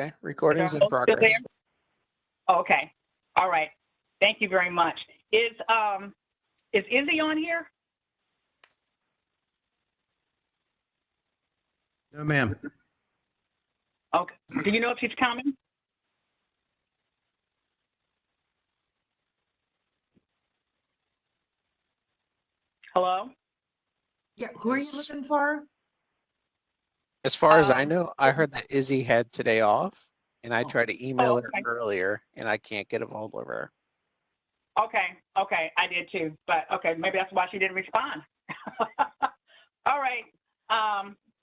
Okay, recording's in Still there? progress. Okay. All right. Thank you very much. Is Izzy on here? No, ma'am. Okay. Do you know if she's coming? Hello? Yeah, who are you looking for? As far as I know, I heard that Izzy had today off, and I tried to email her okay. earlier, and I can't get a hold of her. Okay. Okay. I did too, but okay, maybe that's why she didn't respond. All right.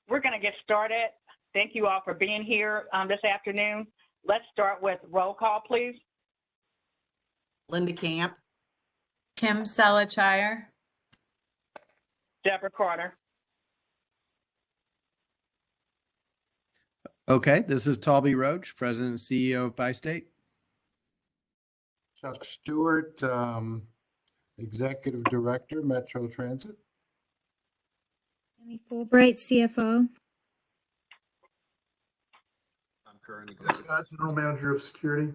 We're going to get started. Thank you all for being here this afternoon. Let's start with roll call, please. Linda Camp. Kim Selachire. Deborah Carter. Okay, this is Talby Roach, President and CEO of Bi-State. Chuck Stewart, Executive Director, Metro Transit. Amy Fulbright, CFO. I'm current executive. Scott, General Manager of Security.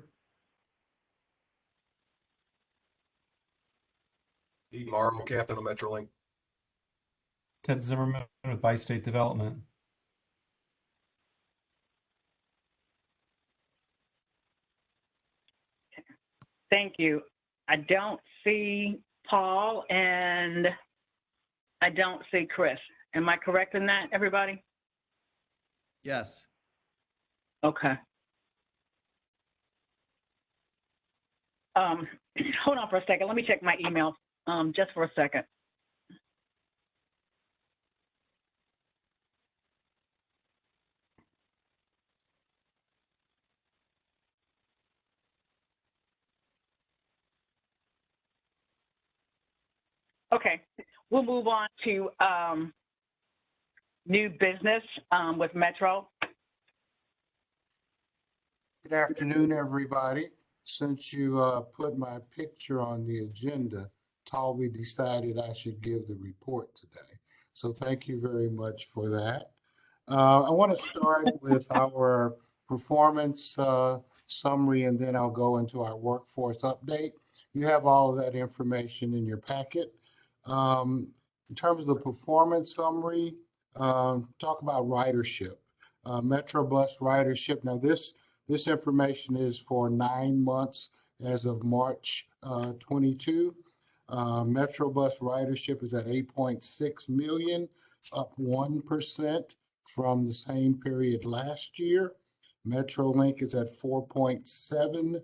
Pete Morrow, Captain of Metrolink. Ted Zimmerman with Bi-State Development. Thank you. I don't see Paul and I don't see Chris. Am I correct in that, everybody? Yes. Okay. Hold on for a second. Let me check my email just for a second. Okay, we'll move on to new business with Metro. Good afternoon, everybody. Since you put my picture on the agenda, Talby decided I should give the report today. So thank you very much for that. I want to start with our performance summary, and then I'll go into our workforce update. You have all of that information in your packet. In terms of the performance summary, talk about ridership. Metro bus ridership. Now this information is for 9 months as of March 22. Metro bus ridership is at 8.6 million, up 1% from the same period last year. Metrolink is at 4.7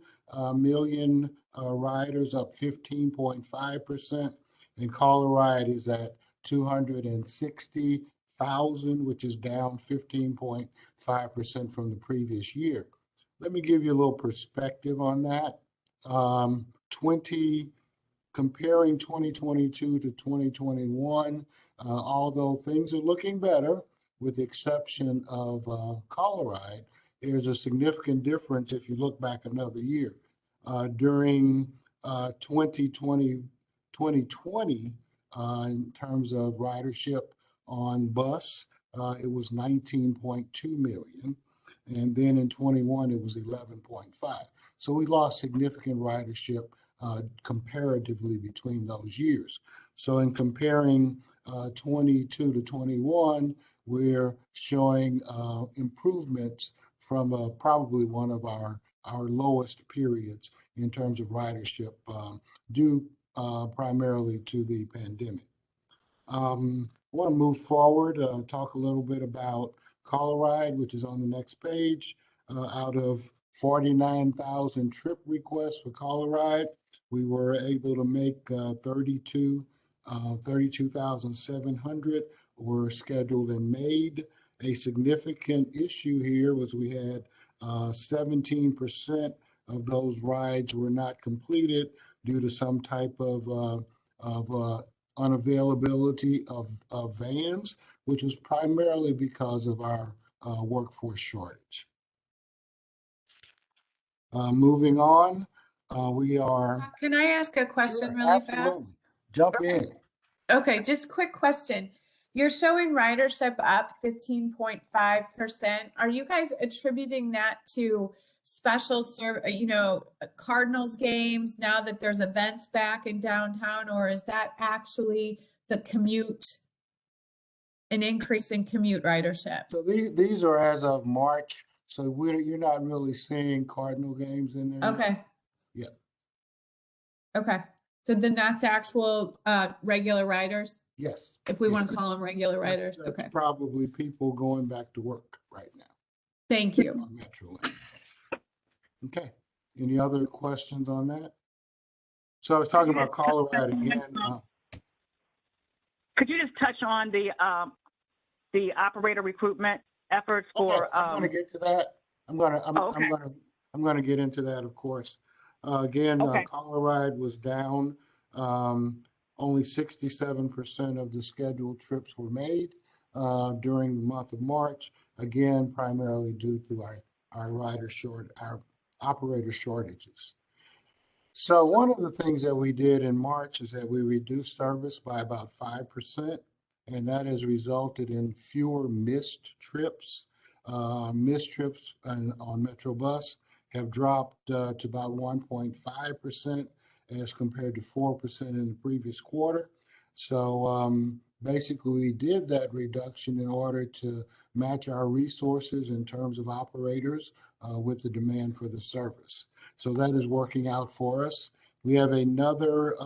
million riders, up 15.5%. And Colorado is at 260,000, which is down 15.5% from the previous year. Let me give you a little perspective on that. Comparing 2022 to 2021, although things are looking better, with the exception of Colorado, there's a significant difference if you look back another year. During 2020, in terms of ridership on bus, it was 19.2 million. And then in 21, it was 11.5. So we lost significant ridership comparatively between those years. So in comparing 22 to 21, we're showing improvements from probably one of our lowest periods in terms of ridership due primarily to the pandemic. I want to move forward, talk a little bit about Colorado, which is on the next page. Out of 49,000 trip requests for Colorado, we were able to make 32,700 were scheduled and made. A significant issue here was we had 17% of those rides were not completed due to some type of unavailability of vans, which was primarily because of our workforce shortage. Moving on, we are. Can I ask a question Sure, really absolutely. fast? Jump Okay. in. Okay, just quick question. You're showing ridership up 15.5%. Are you guys attributing that to special Cardinals games now that there's events back in downtown, or is that actually the commute, an increase in commute ridership? So these are as of March, so you're not really seeing Cardinal games in there. Okay. Yeah. Okay. So then that's actual regular riders, Yes. if we want yes. to call them regular That's- riders. that's Okay. probably people going back to work right now Thank you. on Metrolink. Okay. Any other questions on that? So I was talking about Colorado again. Could you just touch on the operator recruitment efforts for? Okay, I'm going to get to that. I'm going to get into that, of course. Again, Okay. Colorado was down. Only 67% of the scheduled trips were made during the month of March. Again, primarily due to our operator shortages. So one of the things that we did in March is that we reduced service by about 5%, and that has resulted in fewer missed trips. Missed trips on Metrobus have dropped to about 1.5% as compared to 4% in the previous quarter. So basically, we did that reduction in order to match our resources in terms of operators with the demand for the service. So that is working out for us. We have another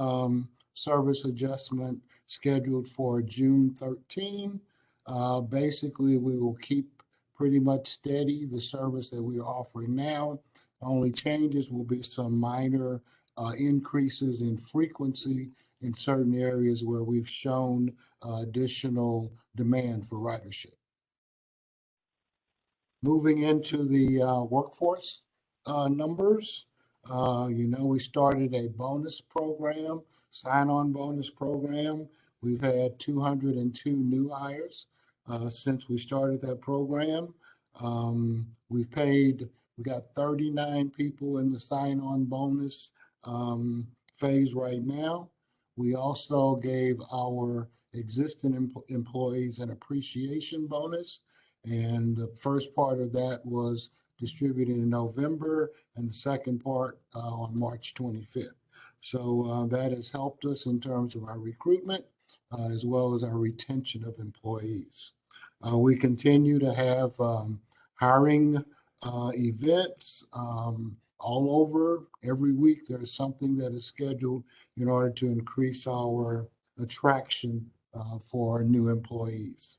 service adjustment scheduled for June 13. Basically, we will keep pretty much steady the service that we are offering now. Only changes will be some minor increases in frequency in certain areas where we've shown additional demand for ridership. Moving into the workforce numbers, we started a bonus program, sign-on bonus program. We've had 202 new hires since we started that program. We got 39 people in the sign-on bonus phase right now. We also gave our existing employees an appreciation bonus, and the first part of that was distributed in November, and the second part on March 25th. So that has helped us in terms of our recruitment as well as our retention of employees. We continue to have hiring events all over. Every week there's something that is scheduled in order to increase our attraction for our new employees.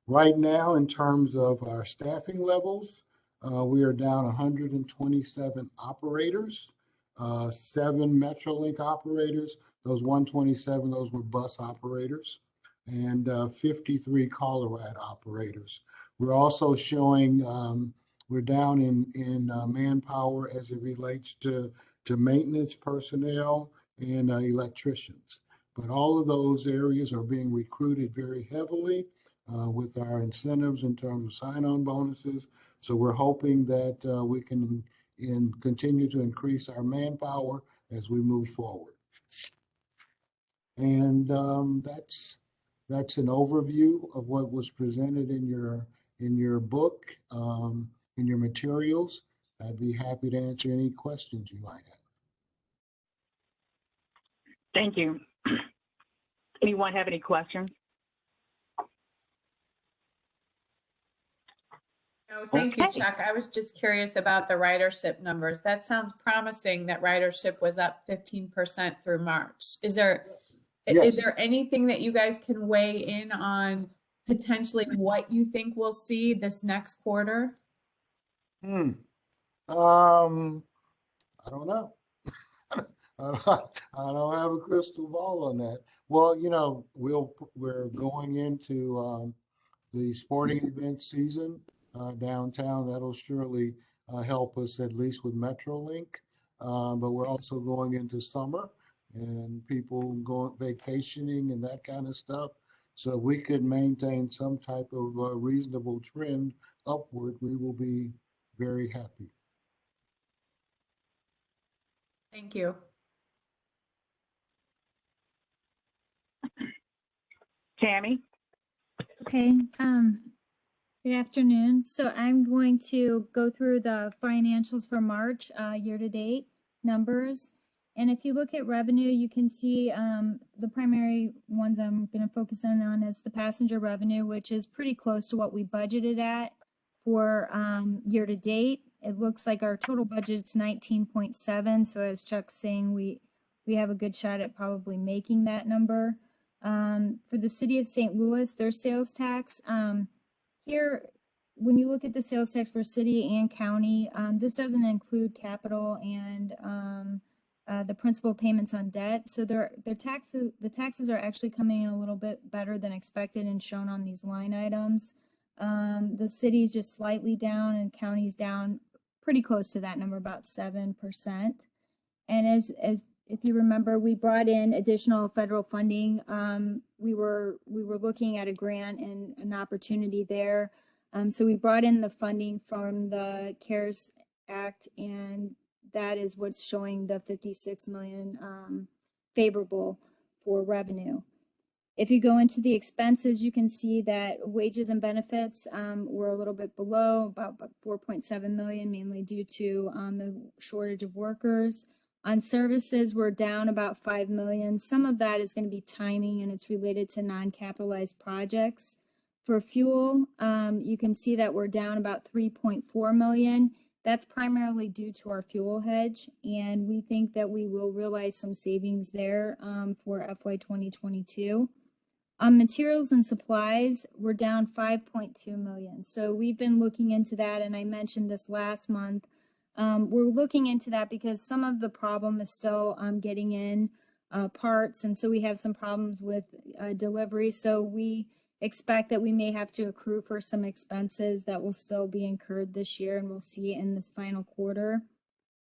Right now, in terms of our staffing levels, we are down 127 operators, 7 Metrolink operators. Those 127, those were bus operators, and 53 Colorado operators. We're also showing we're down in manpower as it relates to maintenance personnel and electricians. But all of those areas are being recruited very heavily with our incentives in terms of sign-on bonuses. So we're hoping that we can continue to increase our manpower as we move forward. And that's an overview of what was presented in your book, in your materials. I'd be happy to answer any questions you might have. Thank you. Anyone have any questions? No, thank you, Okay. Chuck. I was just curious about the ridership numbers. That sounds promising that ridership was up 15% through March. Is there anything that you guys can weigh in on potentially what you think we'll see this next quarter? I don't know. I don't have a crystal ball on that. Well, we're going into the sporting event season downtown. That'll surely help us at least with Metrolink. But we're also going into summer and people going vacationing and that kind of stuff. So if we could maintain some type of reasonable trend upward, we will be very happy. Thank you. Tammy? Okay, good afternoon. So I'm going to go through the financials for March, year-to-date numbers. And if you look at revenue, you can see the primary ones I'm going to focus in on is the passenger revenue, which is pretty close to what we budgeted at for year-to-date. It looks like our total budget's 19.7. So as Chuck's saying, we have a good shot at probably making that number. For the city of St. Louis, their sales tax, here, when you look at the sales tax for city and county, this doesn't include capital and the principal payments on debt. So the taxes are actually coming in a little bit better than expected and shown on these line items. The city's just slightly down and county's down pretty close to that number, about 7%. And as if you remember, we brought in additional federal funding. We were looking at a grant and an opportunity there. So we brought in the funding from the CARES Act, and that is what's showing the 56 million favorable for revenue. If you go into the expenses, you can see that wages and benefits were a little bit below, about 4.7 million, mainly due to the shortage of workers. On services, we're down about 5 million. Some of that is going to be timing, and it's related to non-capitalized projects. For fuel, you can see that we're down about 3.4 million. That's primarily due to our fuel hedge, and we think that we will realize some savings there for FY 2022. On materials and supplies, we're down 5.2 million. So we've been looking into that, and I mentioned this last month. We're looking into that because some of the problem is still getting in parts, and so we have some problems with delivery. So we expect that we may have to accrue for some expenses that will still be incurred this year, and we'll see it in this final quarter.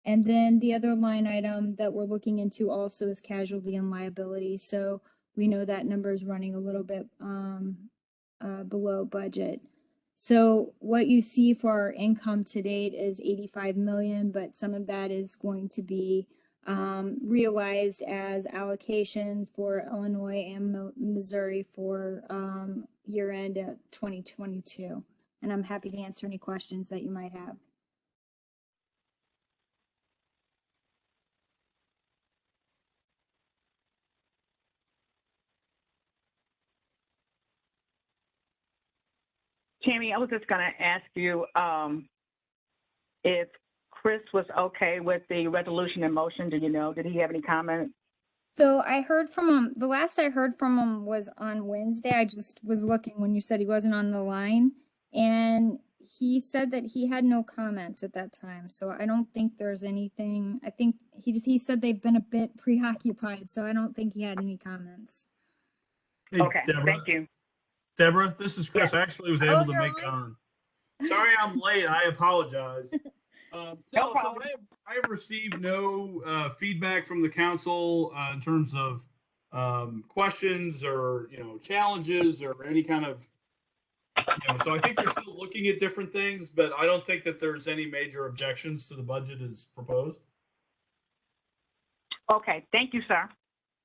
And then the other line item that we're looking into also is casualty and liability. So we know that number is running a little bit below budget. So what you see for our income to date is 85 million, but some of that is going to be realized as allocations for Illinois and Missouri for year end 2022. And I'm happy to answer any questions that you might have. Tammy, I was just going to ask you if Chris was okay with the resolution in motion. Do you know? Did he have any comment? So I heard from him, the last I heard from him was on Wednesday. I just was looking when you said he wasn't on the line, and he said that he had no comments at that time. So I don't think there's anything. I think he said they've been a bit preoccupied, so I don't think he had any comments. Hey, Okay, Deborah. thank you. Deborah, this is Chris. Yeah. I actually was able to you're make on? sorry I'm late. I apologize. No problem. So I have received no feedback from the council in terms of questions or challenges or any kind of so I think they're still looking at different things, but I don't think that there's any major objections to the budget as proposed. Okay, thank you, sir.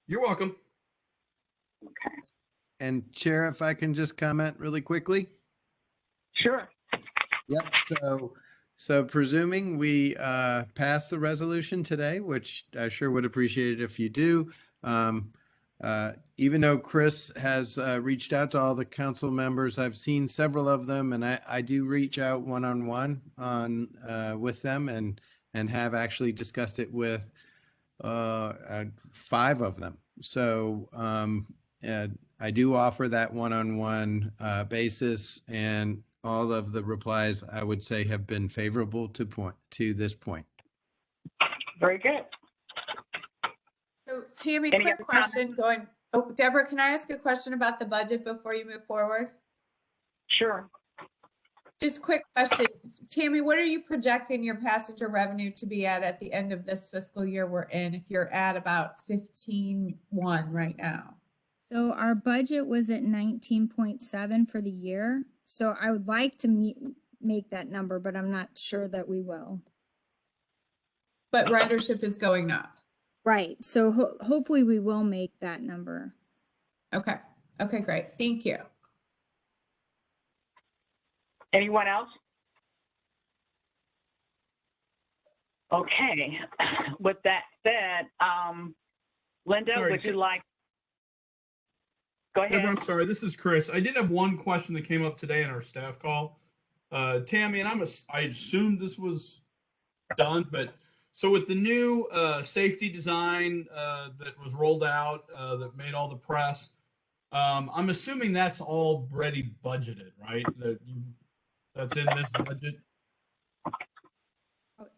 You're welcome. Okay. And Chair, if I can just comment really quickly. Sure. Yep. So presuming we pass the resolution today, which I sure would appreciate it if you do, even though Chris has reached out to all the council members, I've seen several of them, and I do reach out one-on-one with them and have actually discussed it with 5 of them. So I do offer that one-on-one basis, and all of the replies I would say have been favorable to this point. Very good. So Tammy, Any quick other question going, oh, Deborah, can I ask a question about the budget before you move forward? Sure. Just quick question. Tammy, what are you projecting your passenger revenue to be at the end of this fiscal year we're in, if you're at about 15.1 right now? So our budget was at 19.7 for the year. So I would like to make that number, but I'm not sure that we will. But ridership is going up. Right. So hopefully we will make that number. Okay. Okay, great. Thank you. Anyone else? Okay. With that said, Linda, Sorry, would you like? Go ahead. Deborah, I'm sorry. This is Chris. I did have one question that came up today in our staff call. Tammy, and I assumed this was done, but so with the new safety design that was rolled out that made all the press, I'm assuming that's already budgeted, right? That's in this budget.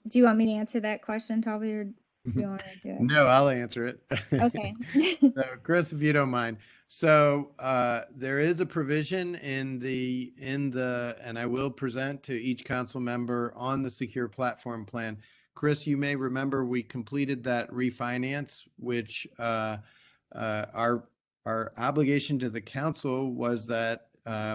Do you want me to answer that question, Toby, or do you want to do it? No, I'll answer it. Okay. So, Chris, if you don't mind. So there is a provision in the, and I will present to each council member on the secure platform plan. Chris, you may remember we completed that refinance, which our obligation to the council was that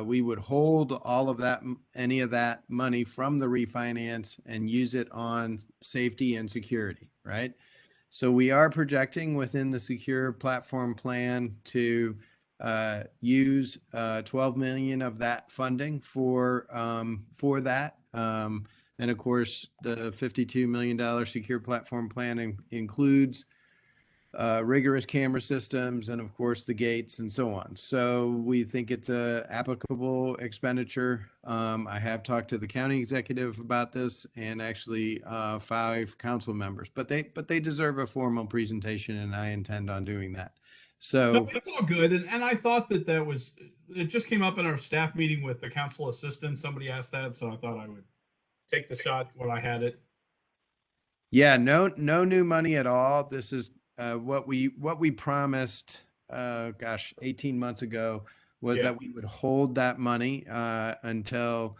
we would hold all of that, any of that money from the refinance and use it on safety and security, right? So we are projecting within the secure platform plan to use 12 million of that funding for that. And of course, the $52 million secure platform plan includes rigorous camera systems and of course the gates and so on. So we think it's a applicable expenditure. I have talked to the county executive about this and actually 5 council members, but they deserve a formal presentation and I intend on doing that. So No, it's all good. And I thought that was, it just came up in our staff meeting with the council assistant. Somebody asked that, so I thought I would take the shot when I had it. yeah, no new money at all. This is what we promised, 18 months ago was that we would hold that money until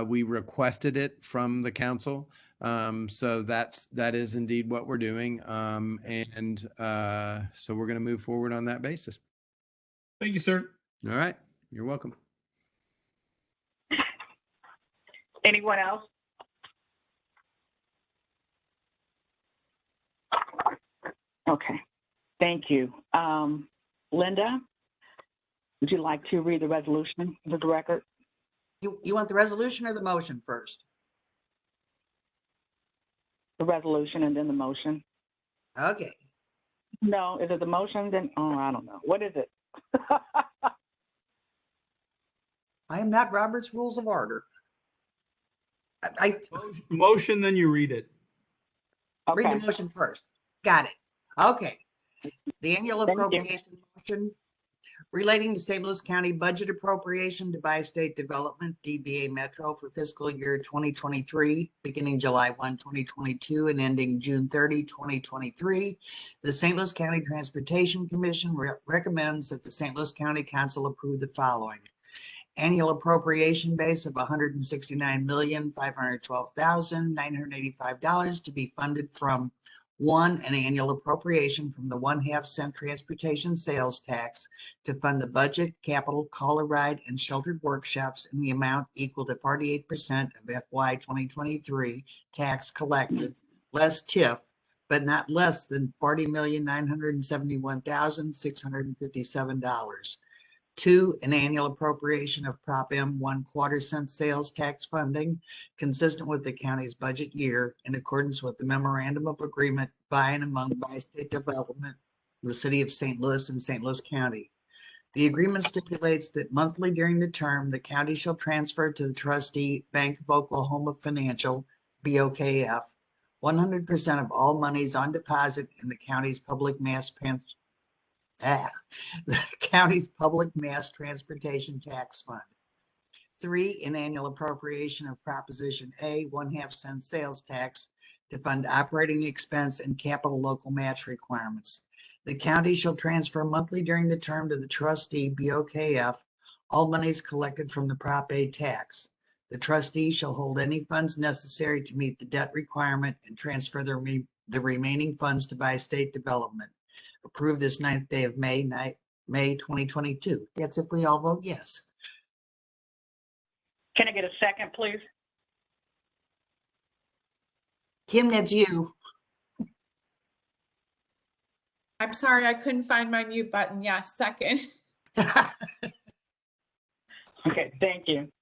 we requested it from the council. So that is indeed what we're doing. And so we're going to move forward on that basis. Thank you, sir. All right. You're welcome. Anyone else? Okay, thank you. Linda, would you like to read the resolution for the record? You want the resolution or the motion first? The resolution and then the motion. Okay. No, is it the motion? Then, oh, I don't know. What is it? I am not Robert's Rules of Order. Motion, then you read it. Okay. Read the motion first. Got it. Okay. The annual Thank you. appropriation motion relating to St. Louis County budget appropriation to Bi-State Development, DBA Metro for fiscal year 2023, beginning July 1, 2022 and ending June 30, 2023. The St. Louis County Transportation Commission recommends that the St. Louis County Council approve the following. Annual appropriation base of $169,512,985 to be funded from 1, an annual appropriation from the 1/2 cent transportation sales tax to fund the budget, capital, caller ride, and sheltered workshops in the amount equal to 48% of FY 2023 tax collected, less TIF, but not less than $40,971,657. 2, an annual appropriation of Prop M 1/4 cent sales tax funding consistent with the county's budget year in accordance with the memorandum of agreement by and among Bi-State Development, the city of St. Louis and St. Louis County. The agreement stipulates that monthly during the term, the county shall transfer to the trustee Bank of Oklahoma Financial, BOKF, 100% of all monies on deposit in the county's public mass transportation tax fund. 3, an annual appropriation of Proposition A 1/2 cent sales tax to fund operating expense and capital local match requirements. The county shall transfer monthly during the term to the trustee BOKF all monies collected from the Prop A tax. The trustee shall hold any funds necessary to meet the debt requirement and transfer the remaining funds to Bi-State Development. Approve this 9th day of May 2022. That's if we all vote yes. Can I get a second, please? Kim, that's you. I'm sorry, I couldn't find my mute button. Yes, second. Okay, thank you.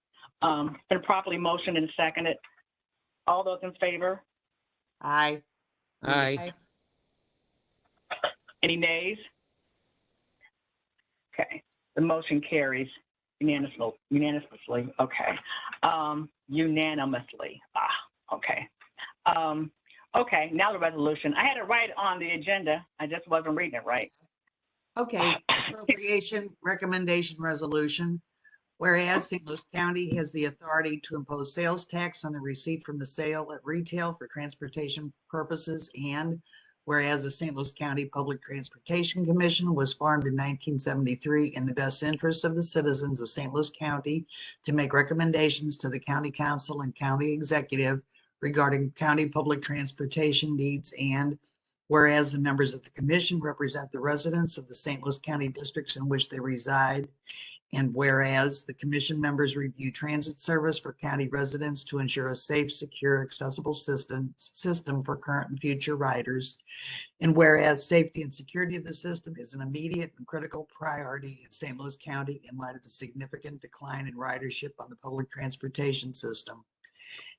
Been properly motioned and seconded. All those in favor? Aye. Aye. Any nays? Okay, the motion carries unanimously. Okay, unanimously. Okay. Okay, now the resolution. I had it right on the agenda. I just wasn't reading it right. Okay, appropriation recommendation resolution. Whereas St. Louis County has the authority to impose sales tax on the receipt from the sale at retail for transportation purposes, and whereas the St. Louis County Public Transportation Commission was formed in 1973 in the best interest of the citizens of St. Louis County to make recommendations to the county council and county executive regarding county public transportation needs, and whereas the members of the commission represent the residents of the St. Louis County districts in which they reside, and whereas the commission members review transit service for county residents to ensure a safe, secure, accessible system for current and future riders, and whereas safety and security of the system is an immediate and critical priority in St. Louis County in light of the significant decline in ridership on the public transportation system.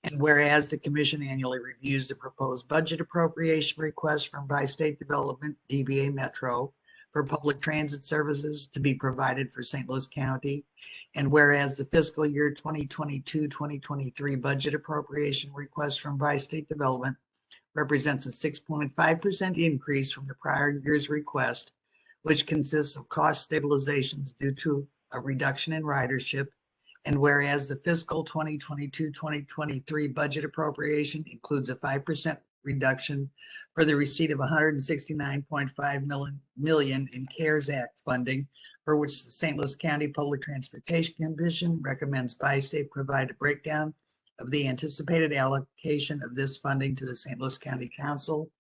And whereas the commission annually reviews the proposed budget appropriation request from Bi-State Development, DBA Metro, for public transit services to be provided for St. Louis County. And whereas the fiscal year 2022-2023 budget appropriation request from Bi-State Development represents a 6.5% increase from the prior year's request, which consists of cost stabilizations due to a reduction in ridership. And whereas the fiscal 2022-2023 budget appropriation includes a 5% reduction for the receipt of $169.5 million in CARES Act funding, for which the St. Louis County Public Transportation Commission recommends Bi-State provide a breakdown of the anticipated allocation of this funding to the St. Louis County Council.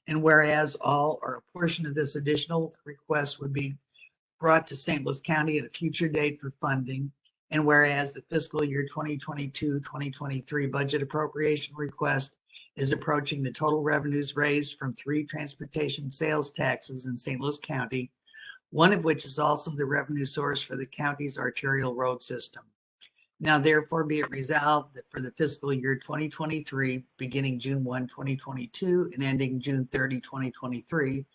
And whereas all or a portion of this additional request would be brought to St. Louis County at a future date for funding. And whereas the fiscal year 2022-2023 budget appropriation request is approaching the total revenues raised from 3 transportation sales taxes in St. Louis County, one of which is also the revenue source for the county's arterial road system. Now therefore be it resolved that for the fiscal year 2023, beginning June 1, 2022 and ending June 30, 2023,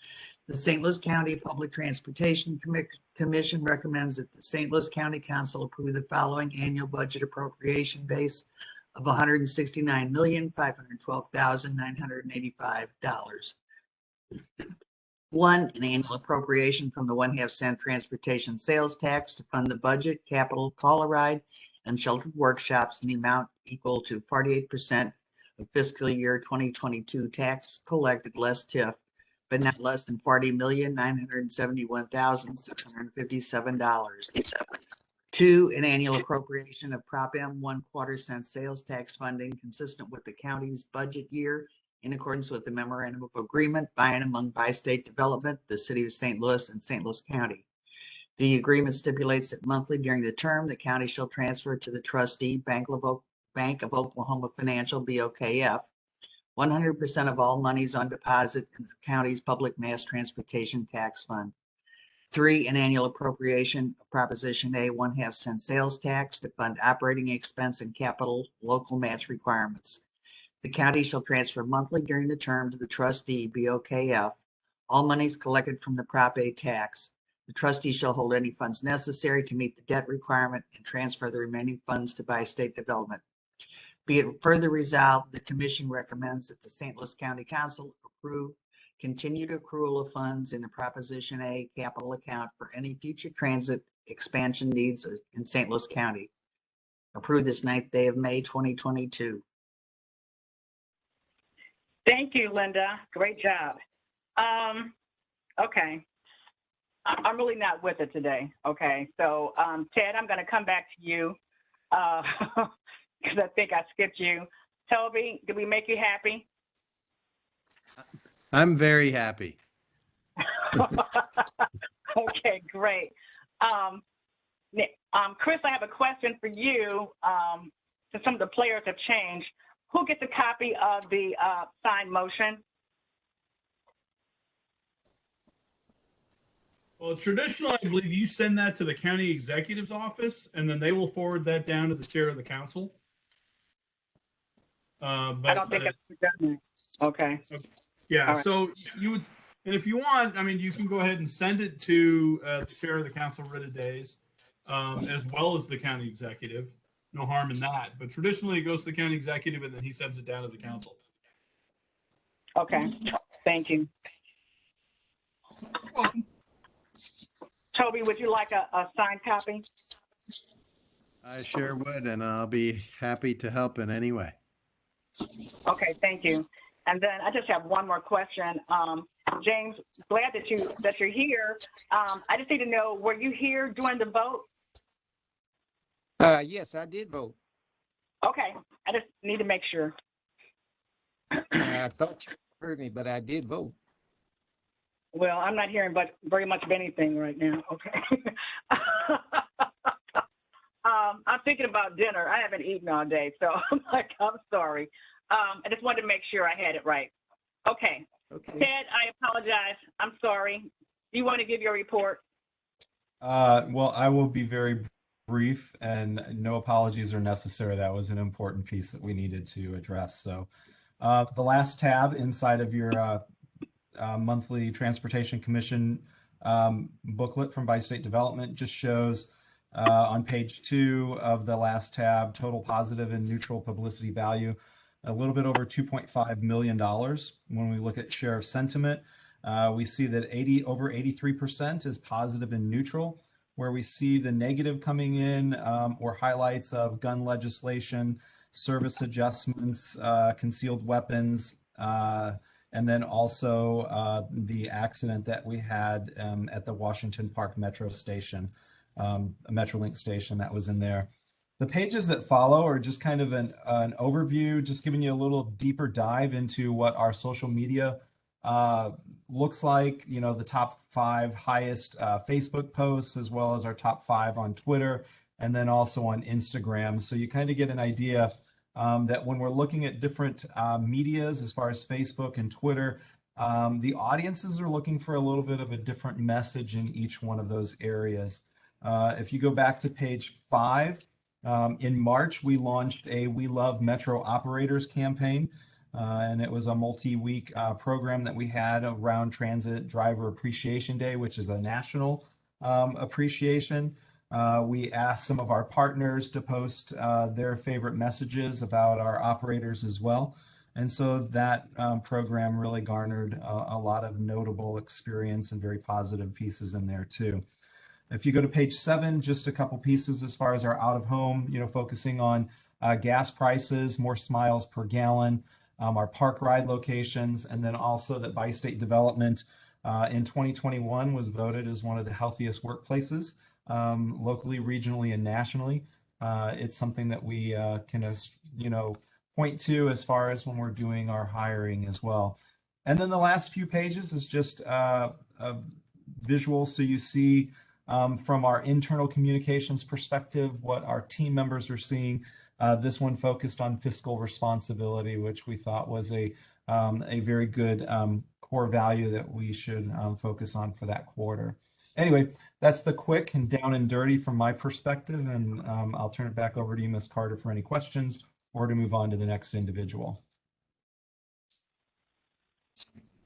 the St. Louis County Public Transportation Commission recommends that the St. Louis County Council approve the following annual budget appropriation base of $169,512,985. One, an annual appropriation from the 1/2 cent transportation sales tax to fund the budget, capital, call a ride, and sheltered workshops in the amount equal to 48% of fiscal year 2022 tax collected less TIF, but not less than $40,971,657. 2, an annual appropriation of Prop M 1/4 cent sales tax funding consistent with the county's budget year in accordance with the memorandum of agreement by and among Bi-State Development, the City of St. Louis, and St. Louis County. The agreement stipulates that monthly during the term, the county shall transfer to the trustee, Bank of Oklahoma Financial, BOKF, 100% of all monies on deposit in the county's public mass transportation tax fund. 3, an annual appropriation of Proposition A 1/2 cent sales tax to fund operating expense and capital local match requirements. The county shall transfer monthly during the term to the trustee, BOKF, all monies collected from the Prop A tax. The trustee shall hold any funds necessary to meet the debt requirement and transfer the remaining funds to Bi-State Development. Be it further resolved, the commission recommends that the St. Louis County Council approve continued accrual of funds in the Proposition A capital account for any future transit expansion needs in St. Louis County. Approved this 9th day of May, 2022. Thank you, Linda. Great job. Okay. I'm really not with it today. Okay. So, Ted, I'm going to come back to you because I think I skipped you. Toby, did we make you happy? I'm very happy. Okay, great. Chris, I have a question for you. Since some of the players have changed, who gets a copy of the signed motion? Well, traditionally, I believe you send that to the county executive's office, and then they will forward that down to the chair of the council. I don't think I've done that. Okay. Yeah, All right. so you would, and if you want, I mean, you can go ahead and send it to the chair of the council writ of days, as well as the county executive. No harm in that. But traditionally, it goes to the county executive, and then he sends it down to the council. Okay. Thank you. You're welcome. Toby, would you like a signed copy? I sure would, and I'll be happy to help in any way. Okay, thank you. And then I just have one more question. James, glad that you're here. I just need to know, were you here during the vote? Yes, I did vote. Okay, I just need to make sure. I thought you heard me, but I did vote. Well, I'm not hearing but very much of anything right now. Okay. I'm thinking about dinner. I haven't eaten all day, so I'm like, I'm sorry. I just wanted to make sure I had it right. Okay. Okay. Ted, I apologize. I'm sorry. Do you want to give your report? Well, I will be very brief, and no apologies are necessary. That was an important piece that we needed to address. So the last tab inside of your monthly Transportation Commission booklet from Bi-State Development just shows on page 2 of the last tab, total positive and neutral publicity value, a little bit over $2.5 million. When we look at share of sentiment, we see that over 83% is positive and neutral. Where we see the negative coming in or highlights of gun legislation, service adjustments, concealed weapons, and then also the accident that we had at the Washington Park Metro station, a Metrolink station that was in there. The pages that follow are just kind of an overview, just giving you a little deeper dive into what our social media looks like, you know, the top 5 highest Facebook posts, as well as our top 5 on Twitter, and then also on Instagram. So you kind of get an idea that when we're looking at different medias, as far as Facebook and Twitter, the audiences are looking for a little bit of a different message in each one of those areas. If you go back to page 5, in March, we launched a We Love Metro Operators campaign. And it was a multi-week program that we had around Transit Driver Appreciation Day, which is a national appreciation. We asked some of our partners to post their favorite messages about our operators as well. And so that program really garnered a lot of notable experience and very positive pieces in there too. If you go to page 7, just a couple pieces as far as our out of home, you know, focusing on gas prices, more miles per gallon, our park ride locations, and then also that Bi-State Development in 2021 was voted as one of the healthiest workplaces locally, regionally, and nationally. It's something that we can, you know, point to as far as when we're doing our hiring as well. And then the last few pages is just a visual, so you see from our internal communications perspective what our team members are seeing. This one focused on fiscal responsibility, which we thought was a very good core value that we should focus on for that quarter. Anyway, that's the quick and down and dirty from my perspective, and I'll turn it back over to you, Ms. Carter, for any questions or to move on to the next individual.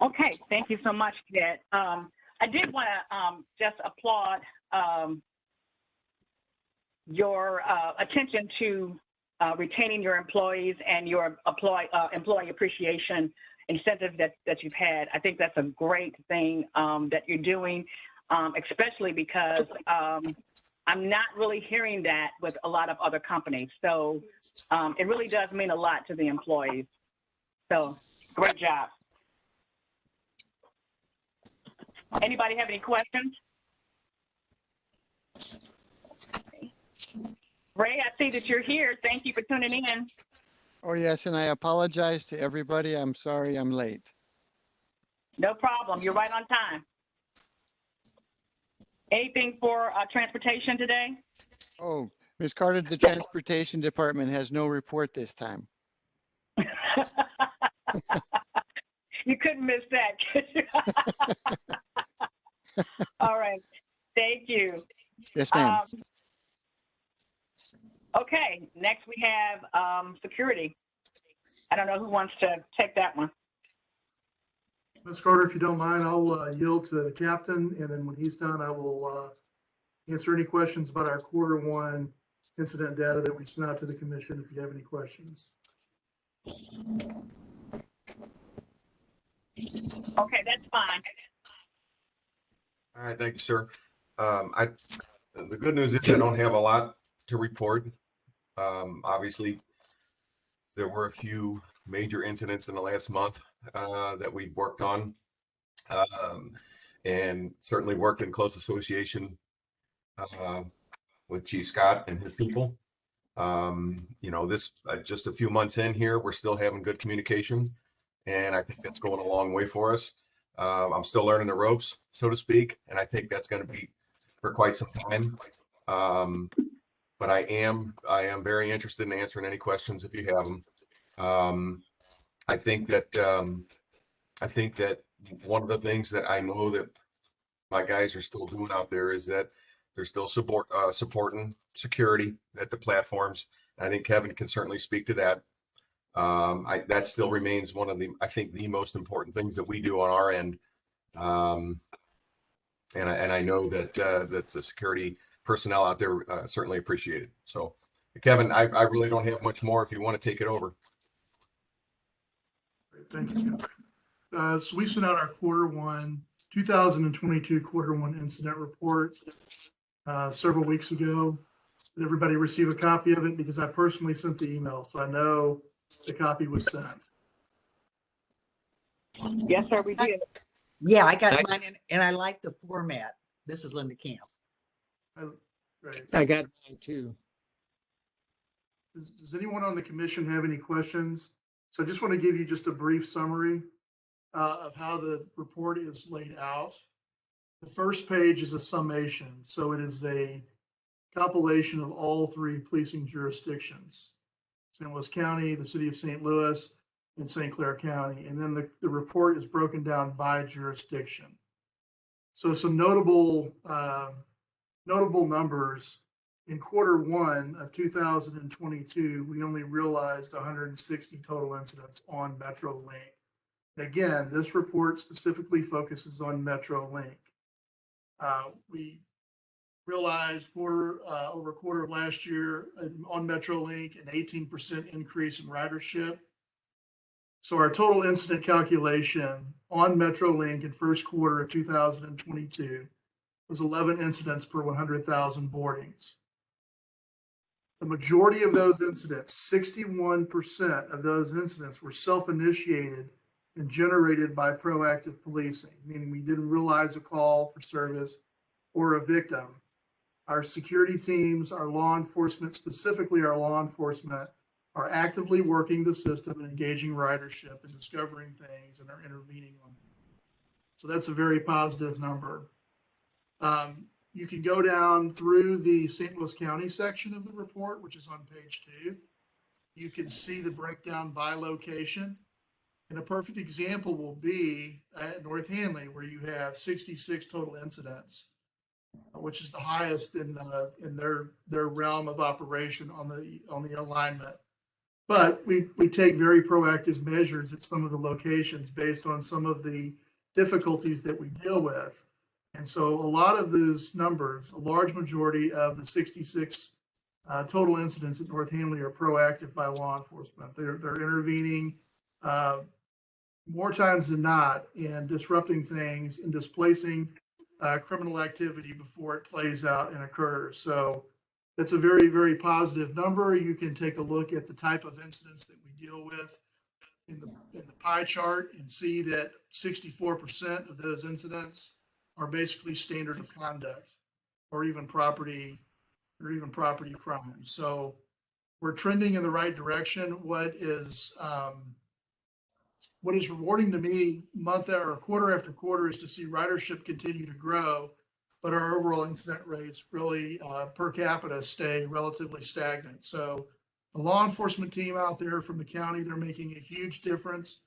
Okay, thank you so much, Ted. I did want to just applaud your attention to retaining your employees and your employee appreciation incentive that you've had. I think that's a great thing that you're doing, especially because I'm not really hearing that with a lot of other companies. So it really does mean a lot to the employees. So great job. Anybody have any questions? Ray, I see that you're here. Thank you for tuning in. Oh, yes, and I apologize to everybody. I'm sorry I'm late. No problem. You're right on time. Anything for transportation today? Oh, Ms. Carter, the Transportation Department has no report this time. You couldn't miss that, could you? All right. Thank you. Yes, ma'am. Okay, next we have security. I don't know who wants to take that one. Ms. Carter, if you don't mind, I'll yield to the captain, and then when he's done, I will answer any questions about our Q1 incident data that we sent out to the commission, if you have any questions. Okay, that's fine. All right, thank you, sir. The good news is I don't have a lot to report. Obviously, there were a few major incidents in the last month that we've worked on, and certainly worked in close association with Chief Scott and his people. This just a few months in here, we're still having good communication, and I think that's going a long way for us. I'm still learning the ropes, so to speak, and I think that's going to be for quite some time. But I am very interested in answering any questions if you have them. I think that one of the things that I know that my guys are still doing out there is that they're still supporting security at the platforms. I think Kevin can certainly speak to that. That still remains one of I think the most important things that we do on our end. And I know that the security personnel out there certainly appreciate it. So, Kevin, I really don't have much more if you want to take it over. Thank you. So we sent out our Q1 2022 Q1 incident report several weeks ago. Did everybody receive a copy of it? Because I personally sent the email, so I know the copy was sent. Yes, sir, we did. Yeah, I got mine, and I like the format. This is Linda Camp. Right. I got mine too. Does anyone on the commission have any questions? So I just want to give you just a brief summary of how the report is laid out. The first page is a summation. So it is a compilation of all three policing jurisdictions: St. Louis County, the city of St. Louis, and St. Clair County. And then the report is broken down by jurisdiction. So some notable numbers. In Q1 of 2022, we only realized 160 total incidents on MetroLink. Again, this report specifically focuses on MetroLink. We realized over quarter of last year on MetroLink an 18% increase in ridership. So our total incident calculation on MetroLink in first quarter of 2022 was 11 incidents per 100,000 boardings. The majority of those incidents, 61% of those incidents, were self-initiated and generated by proactive policing, meaning we didn't realize a call for service or a victim. Our security teams, our law enforcement, specifically our law enforcement, are actively working the system and engaging ridership and discovering things and are intervening on them. So that's a very positive number. You can go down through the St. Louis County section of the report, which is on page 2. You can see the breakdown by location. And a perfect example will be at North Hanley, where you have 66 total incidents, which is the highest in their realm of operation on the alignment. But we take very proactive measures at some of the locations based on some of the difficulties that we deal with. And so a lot of those numbers, a large majority of the 66 total incidents at North Hanley are proactive by law enforcement. They're intervening more times than not in disrupting things and displacing criminal activity before it plays out and occurs. So that's a very, very positive number. You can take a look at the type of incidents that we deal with in the pie chart and see that 64% of those incidents are basically standard of conduct or even property crimes. So we're trending in the right direction. What is rewarding to me quarter after quarter is to see ridership continue to grow, but our overall incident rates really per capita stay relatively stagnant. So the law enforcement team out there from the county, they're making a huge difference.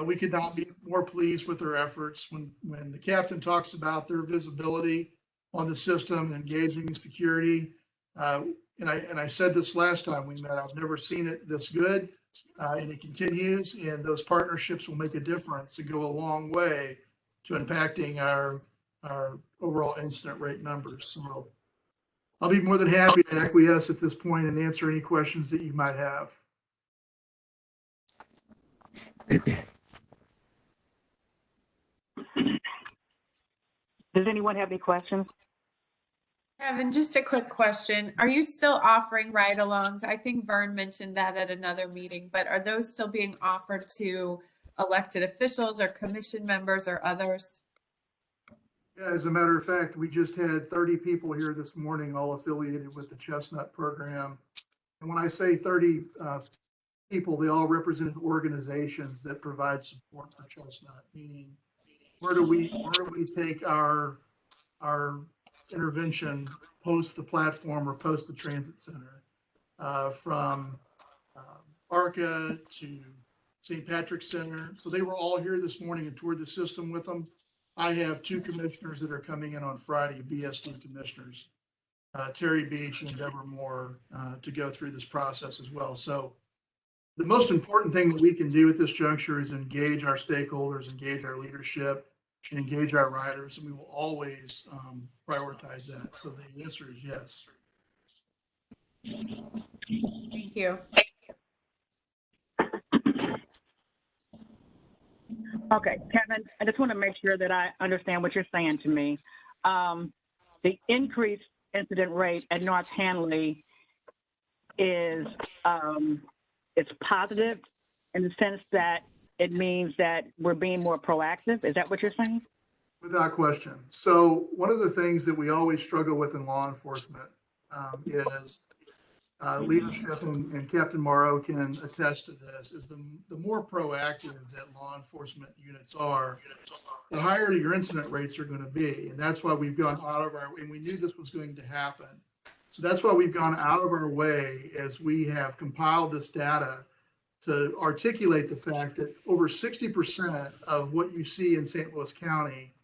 We could not be more pleased with their efforts. When the captain talks about their visibility on the system and engaging in security, and I said this last time we met, I've never seen it this good, and it continues, and those partnerships will make a difference and go a long way to impacting our overall incident rate numbers. So I'll be more than happy to acquiesce at this point and answer any questions that you might have. Does anyone have any questions? Kevin, just a quick question. Are you still offering ride-alongs? I think Vern mentioned that at another meeting, but are those still being offered to elected officials or commission members or others? Yeah, as a matter of fact, we just had 30 people here this morning, all affiliated with the Chestnut program. And when I say 30 people, they all represented organizations that provide support for Chestnut, meaning where do we take our intervention post the platform or post the transit center, from ARCA to St. Patrick's Center. So they were all here this morning and toured the system with them. I have 2 commissioners that are coming in on Friday, BSD commissioners, Terry Beach and Deborah Moore, to go through this process as well. So the most important thing that we can do at this juncture is engage our stakeholders, engage our leadership, and engage our riders, and we will always prioritize that. So the answer is yes. Thank you. Okay, Kevin, I just want to make sure that I understand what you're saying to me. The increased incident rate at North Hanley is it's positive in the sense that it means that we're being more proactive. Is that what you're saying? Without question. So one of the things that we always struggle with in law enforcement is leadership, and Captain Morrow can attest to this, is the more proactive that law enforcement units are, the higher your incident rates are going to be. And that's why we've gone out of our, and we knew this was going to happen. So that's why we've gone out of our way as we have compiled this data to articulate the fact that over 60% of what you see in St. Louis County,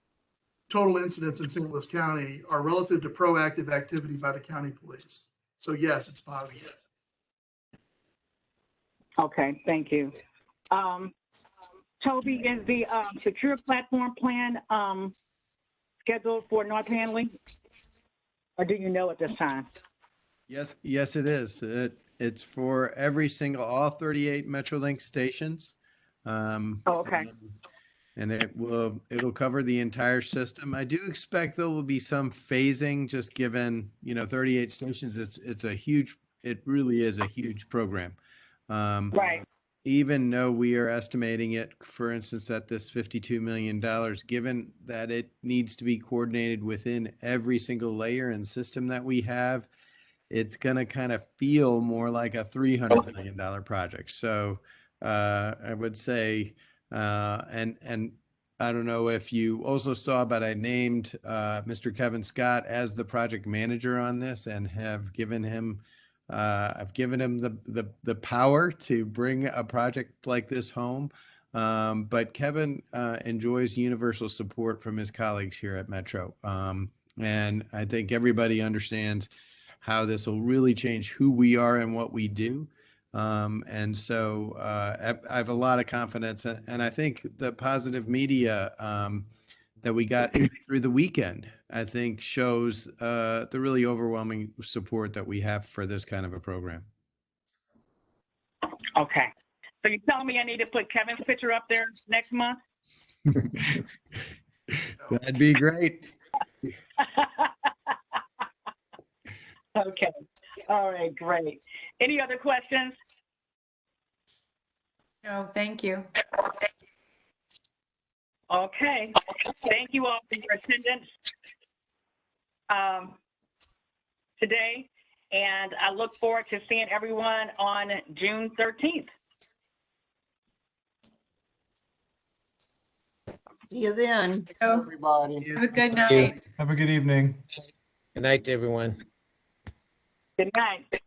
total incidents in St. Louis County, are relative to proactive activity by the county police. So yes, it's positive. Okay, thank you. Toby, is the secure platform plan scheduled for North Hanley? Or do you know at this time? Yes, it is. It's for every single, all 38 Metrolink stations. Okay. And it'll cover the entire system. I do expect there will be some phasing, just given, 38 stations. It really is a huge program. Right. Even though we are estimating it, for instance, at this $52 million, given that it needs to be coordinated within every single layer and system that we have, it's going to kind of feel more like a $300 million project. So I would say, and I don't know if you also saw, but I named Mr. Kevin Scott as the project manager on this, and have given him, I've given him the power to bring a project like this home. But Kevin enjoys universal support from his colleagues here at Metro. And I think everybody understands how this will really change who we are and what we do. And so I have a lot of confidence, and I think the positive media that we got through the weekend, I think shows the really overwhelming support that we have for this kind of a program. Okay. So you're telling me I need to put Kevin's picture up there next month? That'd be great. Okay. All right, great. Any other questions? No, thank you. Okay. Thank you all for your attendance today, and I look forward to seeing everyone on June 13th. See you then. So, Everybody. have a good night. Have a good evening. Good night, everyone. Good night.